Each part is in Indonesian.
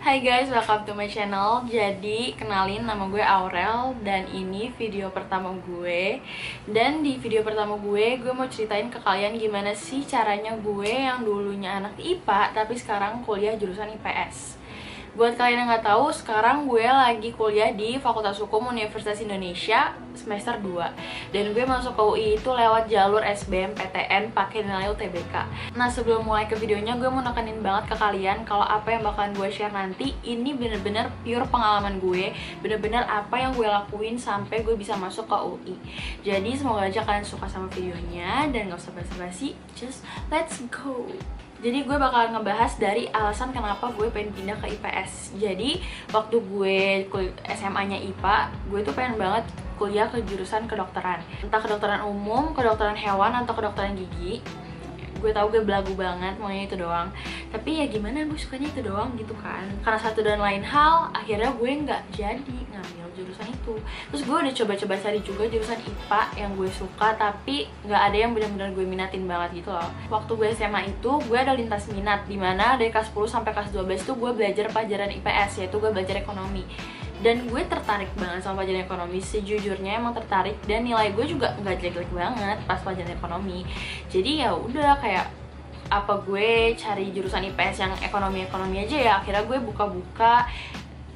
Hai guys, welcome to my channel. Jadi, kenalin, nama gue Aurel. Dan ini video pertama gue. Dan di video pertama gue mau ceritain ke kalian gimana sih caranya gue yang dulunya anak IPA tapi sekarang kuliah jurusan IPS. Buat kalian yang nggak tahu, sekarang gue lagi kuliah di Fakultas Hukum Universitas Indonesia semester 2. Dan gue masuk ke UI itu lewat jalur SBMPTN pakai nilai UTBK. Nah, sebelum mulai ke videonya, gue mau nekenin banget ke kalian kalau apa yang bakalan gue share nanti ini bener-bener pure pengalaman gue, bener-bener apa yang gue lakuin sampai gue bisa masuk ke UI. Jadi semoga aja kalian suka sama videonya dan gak usah basa-basi, just let's go. Jadi gue bakalan ngebahas dari alasan kenapa gue pengen pindah ke IPS. Jadi waktu gue SMA-nya IPA, gue tuh pengen banget kuliah ke jurusan kedokteran. Entah kedokteran umum, kedokteran hewan, atau kedokteran gigi. Gue tahu gue belagu banget, maunya itu doang. Tapi ya gimana, gue sukanya itu doang gitu kan. Karena satu dan lain hal, akhirnya gue nggak jadi ngambil jurusan itu. Terus gue udah coba-coba cari juga jurusan IPA yang gue suka, tapi nggak ada yang benar-benar gue minatin banget gitu loh. Waktu gue SMA itu, gue ada lintas minat, dimana dari kelas 10 sampai kelas 12 tuh gue belajar pelajaran IPS, yaitu gue belajar ekonomi. Dan gue tertarik banget sama pelajaran ekonomi, sejujurnya emang tertarik, dan nilai gue juga nggak jelek-jelek banget pas pelajaran ekonomi. Jadi ya udah, kayak apa gue cari jurusan IPS yang ekonomi aja ya. Akhirnya gue buka-buka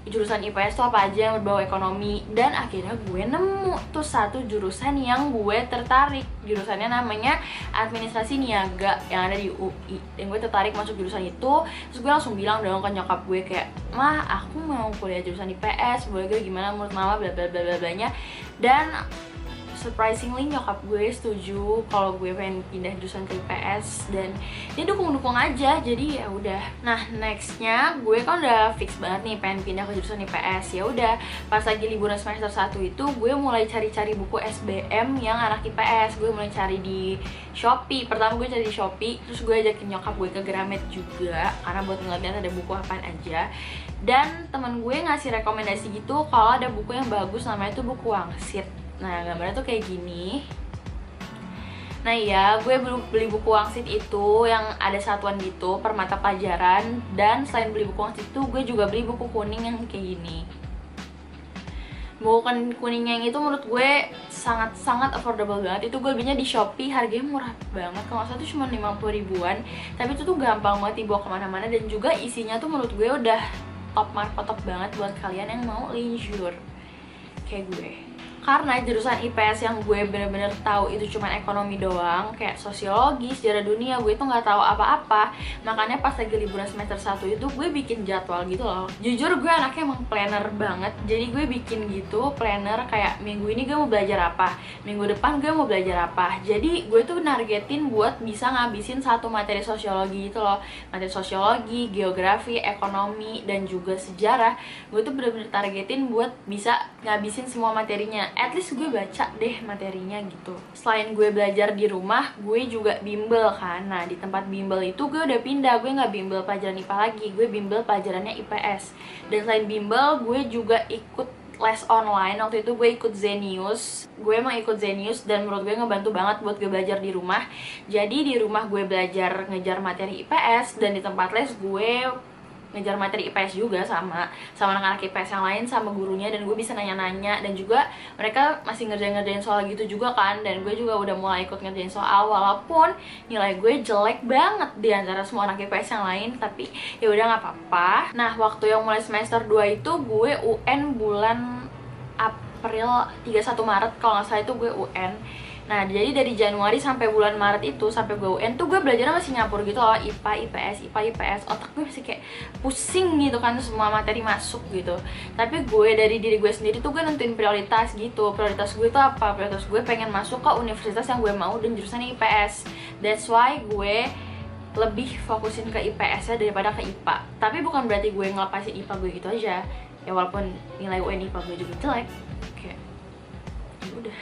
jurusan IPS tuh apa aja yang berbau ekonomi, dan akhirnya gue nemu tuh satu jurusan yang gue tertarik. Jurusannya namanya administrasi niaga yang ada di UI, dan gue tertarik masuk jurusan itu. Terus gue langsung bilang dong ke nyokap gue kayak, "Mah, aku mau kuliah jurusan IPS, boleh gue gimana menurut mama bla bla bla bla blanya." Dan surprisingly nyokap gue setuju kalau gue pengen pindah jurusan ke IPS, dan dia dukung-dukung aja. Jadi ya udah. Nah, nextnya gue kan udah fix banget nih pengen pindah ke jurusan IPS. Ya udah, pas lagi liburan semester 1 itu gue mulai cari-cari buku SBM yang anak IPS. Gue mulai cari di Shopee. Pertama gue cari di Shopee, terus gue ajakin nyokap gue ke Gramet juga karena buat ngeliat ada buku apaan aja. Dan temen gue ngasih rekomendasi gitu kalau ada buku yang bagus, namanya tuh buku Wangsit. Nah, gambarnya tuh kayak gini. Nah iya, gue beli buku Wangsit itu yang ada satuan gitu per mata pelajaran. Dan selain beli buku Wangsit itu, gue juga beli buku kuning yang kayak gini. Buku kuning yang itu menurut gue sangat-sangat affordable banget. Itu gue belinya di Shopee, harganya murah banget. Kalau nggak salah tuh cuma 50 ribuan. Tapi itu tuh gampang banget dibawa kemana-mana. Dan juga isinya tuh menurut gue udah top markot banget buat kalian yang mau leisure kayak gue. Karena jurusan IPS yang gue bener-bener tahu itu cuma ekonomi doang, kayak sosiologi, sejarah dunia, gue tuh nggak tahu apa-apa. Makanya pas lagi liburan semester 1 itu gue bikin jadwal gitu loh. Jujur gue anaknya emang planner banget. Jadi gue bikin gitu planner kayak minggu ini gue mau belajar apa, minggu depan gue mau belajar apa. Jadi gue tuh nargetin buat bisa ngabisin satu materi sosiologi gitu loh. Materi sosiologi, geografi, ekonomi, dan juga sejarah. Gue tuh bener-bener targetin buat bisa ngabisin semua materinya. At least gue baca deh materinya gitu. Selain gue belajar di rumah, gue juga bimbel kan. Nah, di tempat bimbel itu gue udah pindah. Gue nggak bimbel pelajaran IPA lagi, gue bimbel pelajarannya IPS. Dan selain bimbel, gue juga ikut les online. Waktu itu gue ikut Zenius. Gue emang ikut Zenius dan menurut gue ngebantu banget buat gue belajar di rumah. Jadi di rumah gue belajar ngejar materi IPS, dan di tempat les gue ngejar materi IPS juga sama anak-anak IPS yang lain, sama gurunya. Dan gue bisa nanya-nanya, dan juga mereka masih ngerjain soal gitu juga kan. Dan gue juga udah mulai ikut ngerjain soal, walaupun nilai gue jelek banget di antara semua anak IPS yang lain, tapi ya udah nggak apa-apa. Nah, waktu yang mulai semester 2 itu gue UN bulan April, 31 Maret kalau nggak salah itu gue UN. Nah, jadi dari Januari sampai bulan Maret itu, sampai gue UN tuh gue belajarnya masih nyampur gitu loh, IPA, IPS, IPA, IPS. Otak gue masih kayak pusing gitu kan, semua materi masuk gitu. Tapi gue dari diri gue sendiri tuh gue nentuin prioritas gitu. Prioritas gue tuh apa? Prioritas gue pengen masuk ke universitas yang gue mau dan jurusan IPS. That's why gue lebih fokusin ke IPS-nya daripada ke IPA. Tapi bukan berarti gue ngelepasin IPA gue gitu aja. Ya walaupun nilai UN IPA gue juga jelek. Kayak ya udah.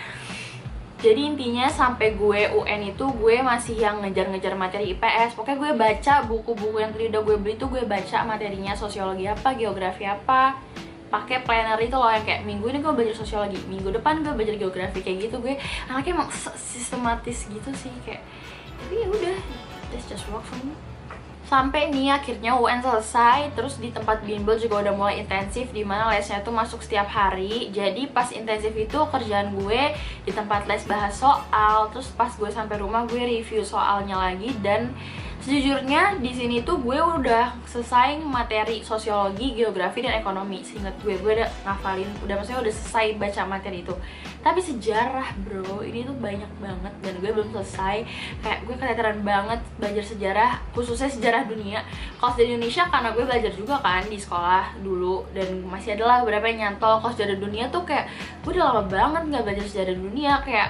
Jadi intinya sampai gue UN itu gue masih yang ngejar-ngejar materi IPS. Pokoknya gue baca buku-buku yang tadi udah gue beli tuh, gue baca materinya sosiologi apa, geografi apa. Pakai planner itu loh, yang kayak minggu ini gue belajar sosiologi, minggu depan gue belajar geografi, kayak gitu. Gue anaknya emang sistematis gitu sih kayak. Tapi ya udah, this just work for me. Sampai nih akhirnya UN selesai, terus di tempat bimbel juga udah mulai intensif, dimana lesnya tuh masuk setiap hari. Jadi pas intensif itu kerjaan gue di tempat les bahas soal, terus pas gue sampai rumah gue review soalnya lagi. Dan sejujurnya di sini tuh gue udah selesai materi sosiologi, geografi, dan ekonomi. Seingat gue udah ngafalin, maksudnya udah selesai baca materi itu. Tapi sejarah bro, ini tuh banyak banget dan gue belum selesai. Kayak gue keteteran banget belajar sejarah, khususnya sejarah dunia. Kalau sejarah Indonesia karena gue belajar juga kan di sekolah dulu, dan masih adalah beberapa yang nyantol. Kalau sejarah dunia tuh kayak gue udah lama banget nggak belajar sejarah dunia, kayak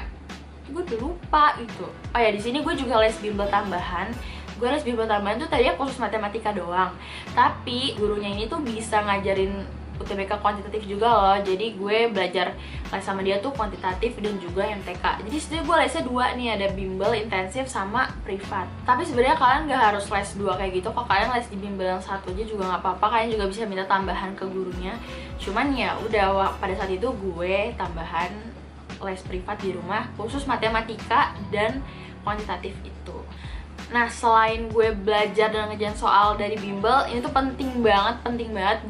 gue udah lupa gitu. Oh ya, di sini gue juga les bimbel tambahan. Gue les bimbel tambahan tuh tadinya khusus matematika doang, tapi gurunya ini tuh bisa ngajarin UTBK kuantitatif juga loh. Jadi gue belajar les sama dia tuh kuantitatif dan juga MTK. Jadi sebenarnya gue lesnya dua nih, ada bimbel intensif sama privat. Tapi sebenarnya kalian gak harus les dua kayak gitu. Kalau kalian les di bimbel yang satu aja juga nggak apa-apa. Kalian juga bisa minta tambahan ke gurunya. Cuman ya udah, pada saat itu gue tambahan les privat di rumah khusus matematika dan kuantitatif itu. Nah, selain gue belajar dan ngerjain soal dari bimbel, ini tuh penting banget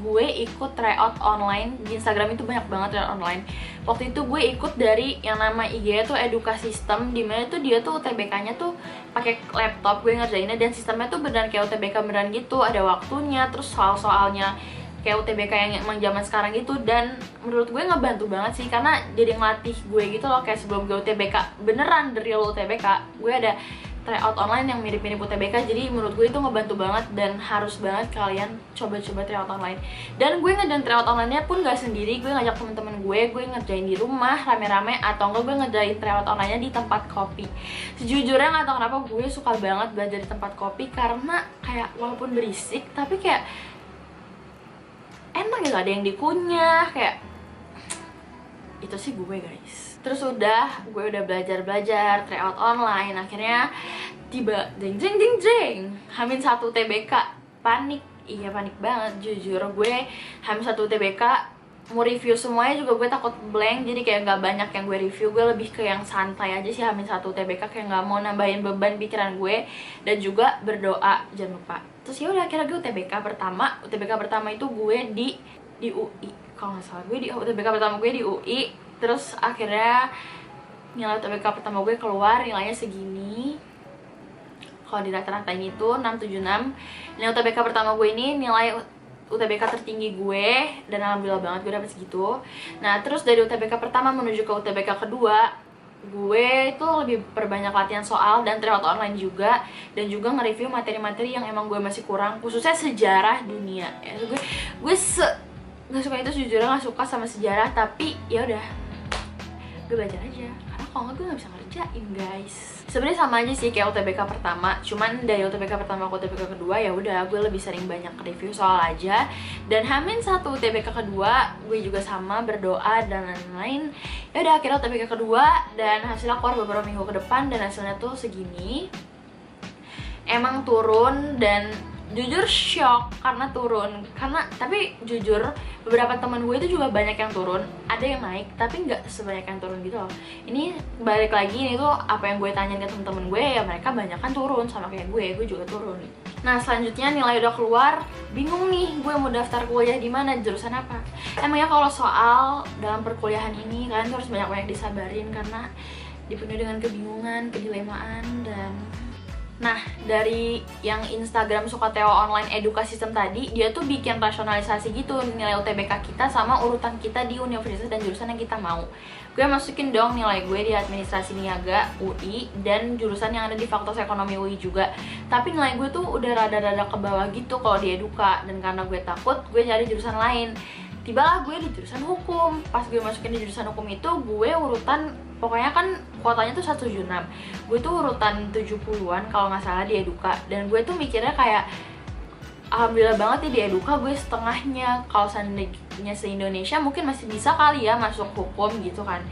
gue ikut tryout online. Di Instagram itu banyak banget tryout online. Waktu itu gue ikut dari yang nama IG-nya tuh Eduka System, dimana tuh dia tuh UTBK-nya tuh pakai laptop gue ngerjainnya, dan sistemnya tuh beneran kayak UTBK beneran gitu, ada waktunya, terus soal-soalnya kayak UTBK yang emang zaman sekarang gitu. Dan menurut gue ngebantu banget sih, karena jadi ngelatih gue gitu loh. Kayak sebelum gue UTBK beneran, the real UTBK, gue ada tryout online yang mirip-mirip UTBK. Jadi menurut gue itu ngebantu banget, dan harus banget kalian coba-coba tryout online. Dan gue ngerjain tryout online-nya pun gak sendiri, gue ngajak temen-temen gue ngerjain di rumah rame-rame, atau enggak gue ngerjain tryout online-nya di tempat kopi. Sejujurnya gak tau kenapa gue suka banget belajar di tempat kopi, karena kayak walaupun berisik tapi kayak enak ya, gak ada yang dikunyah, kayak itu sih gue guys. Terus gue udah belajar tryout online, akhirnya tiba jeng Hamin 1 TBK. Panik, iya panik banget jujur. Gue Hamin 1 TBK mau review semuanya juga gue takut blank, jadi kayak gak banyak yang gue review. Gue lebih ke yang santai aja sih Hamin 1 TBK, kayak gak mau nambahin beban pikiran gue, dan juga berdoa jangan lupa. Terus ya udah, akhirnya gue UTBK pertama itu gue di UI kalau nggak salah. Gue di UTBK pertama gue di UI. Terus akhirnya nilai UTBK pertama gue keluar, nilainya segini. Kalau di rata-ratain itu 676. Nilai UTBK pertama gue ini nilai UTBK tertinggi gue, dan alhamdulillah banget gue dapet segitu. Nah, terus dari UTBK pertama menuju ke UTBK kedua, gue itu lebih perbanyak latihan soal dan tryout online juga, dan juga nge-review materi-materi yang emang gue masih kurang, khususnya sejarah dunia. Ya, gue nggak suka itu, sejujurnya nggak suka sama sejarah, tapi ya udah gue belajar aja, karena kalau nggak gue nggak bisa ngerjain guys. Sebenarnya sama aja sih kayak UTBK pertama, cuman dari UTBK pertama ke UTBK kedua ya udah gue lebih sering banyak review soal aja. Dan Hamin 1 UTBK kedua gue juga sama berdoa dan lain-lain. Ya udah, akhirnya UTBK kedua dan hasilnya keluar beberapa minggu ke depan, dan hasilnya tuh segini. Emang turun, dan jujur shock karena turun, tapi jujur beberapa teman gue itu juga banyak yang turun, ada yang naik tapi nggak sebanyak yang turun gitu loh. Ini balik lagi, ini tuh apa yang gue tanyain ke temen-temen gue, ya mereka banyak kan turun sama kayak gue juga turun. Nah, selanjutnya nilai udah keluar, bingung nih gue mau daftar kuliah di mana, jurusan apa. Emangnya kalau soal dalam perkuliahan ini kalian tuh harus banyak-banyak disabarin, karena dipenuhi dengan kebingungan, kedilemaan, dan nah, dari yang Instagram Sukateo Online Eduka System tadi, dia tuh bikin rasionalisasi gitu nilai UTBK kita sama urutan kita di universitas dan jurusan yang kita mau. Gue masukin dong nilai gue di Administrasi Niaga UI dan jurusan yang ada di Fakultas Ekonomi UI juga. Tapi nilai gue tuh udah rada-rada ke bawah gitu kalau di Eduka, dan karena gue takut, gue cari jurusan lain. Tibalah gue di jurusan hukum. Pas gue masukin di jurusan hukum itu, gue urutan, pokoknya kan kuotanya tuh 176. Gue tuh urutan 70-an kalau nggak salah di Eduka. Dan gue tuh mikirnya kayak, alhamdulillah banget nih di Eduka gue setengahnya. Kalau seandainya se-Indonesia mungkin masih bisa kali ya masuk hukum gitu kan.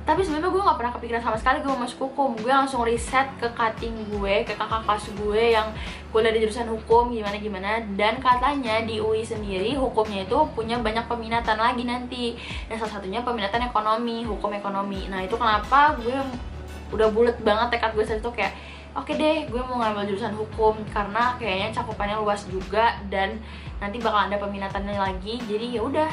Tapi sebenarnya gue gak pernah kepikiran sama sekali gue mau masuk hukum. Gue langsung riset ke cutting gue, ke kakak kelas gue yang kuliah di jurusan hukum, gimana-gimana. Dan katanya di UI sendiri hukumnya itu punya banyak peminatan lagi nanti. Dan salah satunya peminatan ekonomi, hukum ekonomi. Nah itu kenapa gue udah bulet banget tekad gue saat itu kayak, oke deh gue mau ngambil jurusan hukum karena kayaknya cakupannya luas juga dan nanti bakal ada peminatannya lagi. Jadi ya udah,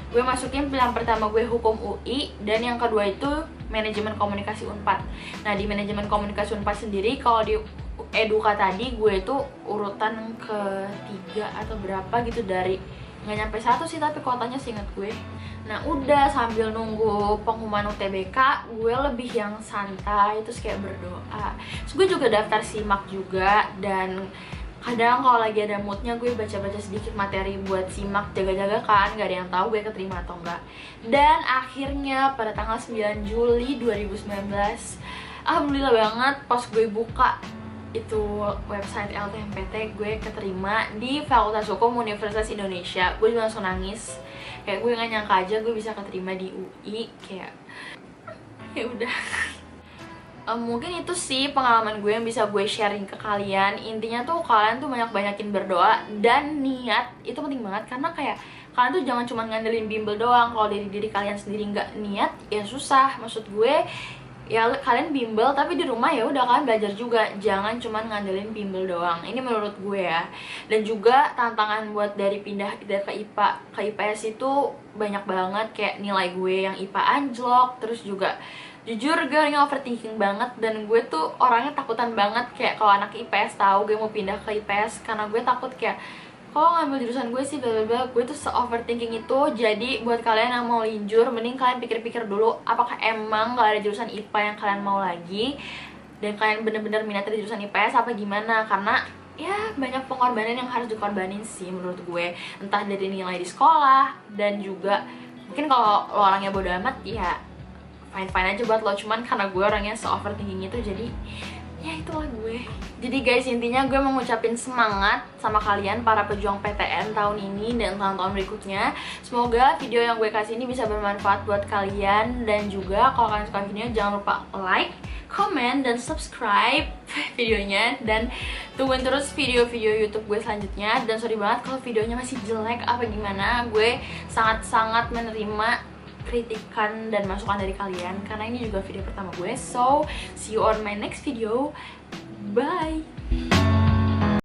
gue masukin pilihan pertama gue hukum UI, dan yang kedua itu manajemen komunikasi Unpad. Nah di manajemen komunikasi Unpad sendiri, kalau di Eduka tadi gue itu urutan ketiga atau berapa gitu, dari nggak nyampe 1 sih tapi kuotanya seingat gue. Nah udah, sambil nunggu pengumuman UTBK gue lebih yang santai, terus kayak berdoa. Terus gue juga daftar SIMAK juga, dan kadang kalau lagi ada moodnya gue baca-baca sedikit materi buat SIMAK, jaga-jaga kan gak ada yang tahu gue keterima atau enggak. Dan akhirnya pada tanggal 9 Juli 2019 alhamdulillah banget, pas gue buka itu website LTMPT, gue keterima di Fakultas Hukum Universitas Indonesia. Gue juga langsung nangis, kayak gue gak nyangka aja gue bisa keterima di UI. Kayak ya udah. Mungkin itu sih pengalaman gue yang bisa gue sharing ke kalian. Intinya tuh kalian tuh banyak-banyakin berdoa dan niat, itu penting banget. Karena kayak kalian tuh jangan cuma ngandelin bimbel doang. Kalau dari diri kalian sendiri nggak niat, ya susah. Maksud gue, ya kalian bimbel tapi di rumah ya udah kalian belajar juga, jangan cuma ngandelin bimbel doang. Ini menurut gue ya. Dan juga tantangan buat dari pindah dari ke IPA ke IPS itu banyak banget, kayak nilai gue yang IPA anjlok. Terus juga jujur gue orangnya overthinking banget, dan gue tuh orangnya takutan banget kayak kalau anak IPS tahu gue mau pindah ke IPS, karena gue takut kayak kalau ngambil jurusan gue sih bla bla bla. Gue tuh se-overthinking itu. Jadi buat kalian yang mau linjur, mending kalian pikir-pikir dulu apakah emang gak ada jurusan IPA yang kalian mau lagi, dan kalian bener-bener minat di jurusan IPS apa gimana. Karena ya banyak pengorbanan yang harus dikorbanin sih menurut gue, entah dari nilai di sekolah, dan juga mungkin kalau lo orangnya bodo amat ya fine-fine aja buat lo. Cuman karena gue orangnya se-overthinking itu, jadi ya itulah gue. Jadi guys, intinya gue mau ngucapin semangat sama kalian para pejuang PTN tahun ini dan tahun-tahun berikutnya. Semoga video yang gue kasih ini bisa bermanfaat buat kalian. Dan juga kalau kalian suka videonya, jangan lupa like, comment, dan subscribe videonya. Dan tungguin terus video-video YouTube gue selanjutnya. Dan sorry banget kalau videonya masih jelek apa gimana. Gue sangat-sangat menerima kritikan dan masukan dari kalian, karena ini juga video pertama gue. So, see you on my next video. Bye.